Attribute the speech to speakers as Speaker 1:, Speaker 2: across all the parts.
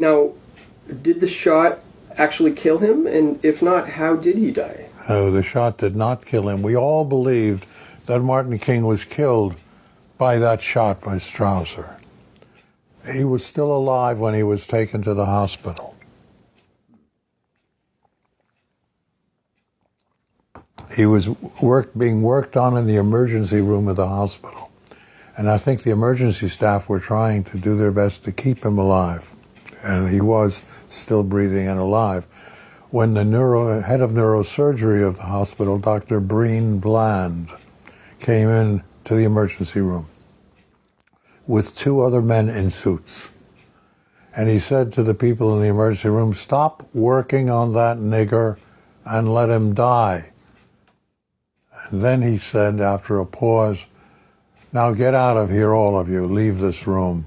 Speaker 1: Now, did the shot actually kill him? And if not, how did he die?
Speaker 2: No, the shot did not kill him. We all believed that Martin King was killed by that shot by Strasser. He was still alive when he was taken to the hospital. He was being worked on in the emergency room of the hospital. And I think the emergency staff were trying to do their best to keep him alive. And he was still breathing and alive. When the head of neurosurgery of the hospital, Dr. Breen Bland, came in to the emergency room with two other men in suits. And he said to the people in the emergency room, "Stop working on that nigger and let him die." And then he said, after a pause, "Now get out of here, all of you. Leave this room.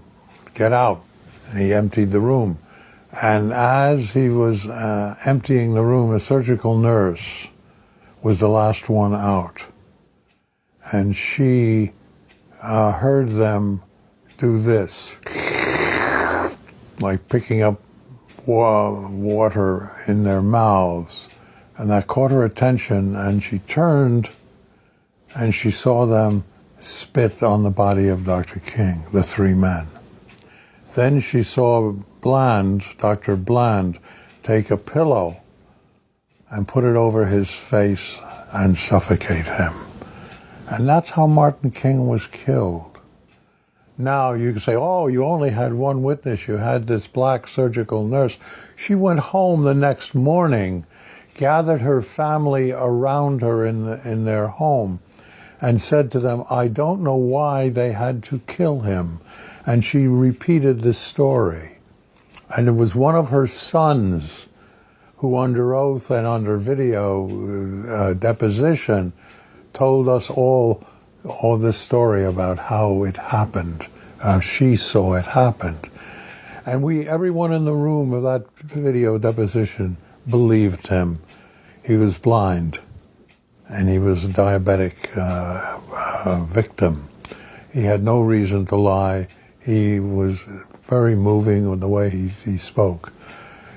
Speaker 2: Get out." And he emptied the room. And as he was emptying the room, a surgical nurse was the last one out. And she heard them do this, like picking up water in their mouths. And that caught her attention, and she turned and she saw them spit on the body of Dr. King, the three men. Then she saw Dr. Bland, take a pillow and put it over his face and suffocate him. And that's how Martin King was killed. Now you can say, oh, you only had one witness. You had this black surgical nurse. She went home the next morning, gathered her family around her in their home, and said to them, I don't know why they had to kill him. And she repeated this story. And it was one of her sons who, under oath and under video deposition, told us all this story about how it happened. She saw it happened. And everyone in the room of that video deposition believed him. He was blind, and he was a diabetic victim. He had no reason to lie. He was very moving in the way he spoke,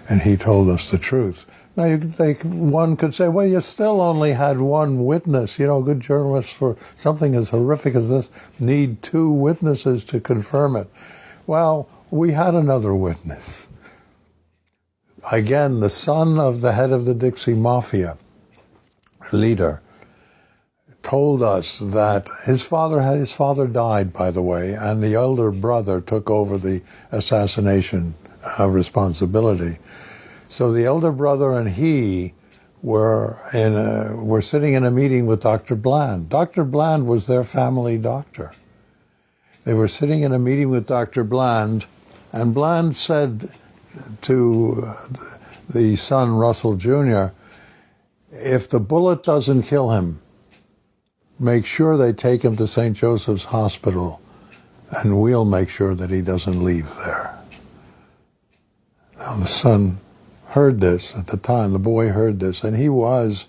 Speaker 2: and he told us the truth. Now, one could say, well, you still only had one witness. You know, good journalists, for something as horrific as this, need two witnesses to confirm it. Well, we had another witness. Again, the son of the head of the Dixie Mafia leader told us that his father died, by the way, and the elder brother took over the assassination responsibility. So the elder brother and he were sitting in a meeting with Dr. Bland. Dr. Bland was their family doctor. They were sitting in a meeting with Dr. Bland, and Bland said to the son, Russell Jr., if the bullet doesn't kill him, make sure they take him to St. Joseph's Hospital, and we'll make sure that he doesn't leave there. Now, the son heard this at the time. The boy heard this, and he was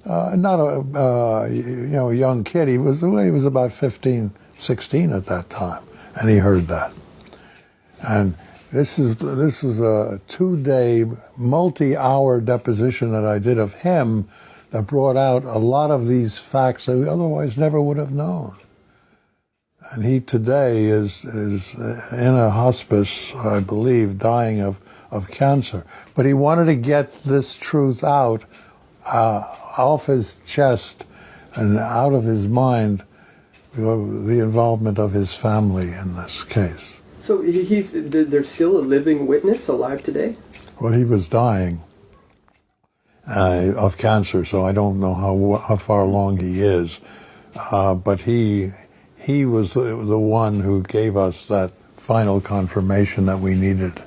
Speaker 2: not a young kid. He was about 15, 16 at that time, and he heard that. And this was a 2-day, multi-hour deposition that I did of him that brought out a lot of these facts that we otherwise never would have known. And he today is in a hospice, I believe, dying of cancer. But he wanted to get this truth out, off his chest and out of his mind, the involvement of his family in this case.
Speaker 1: So there's still a living witness alive today?
Speaker 2: Well, he was dying of cancer, so I don't know how far along he is. But he was the one who gave us that final confirmation that we needed.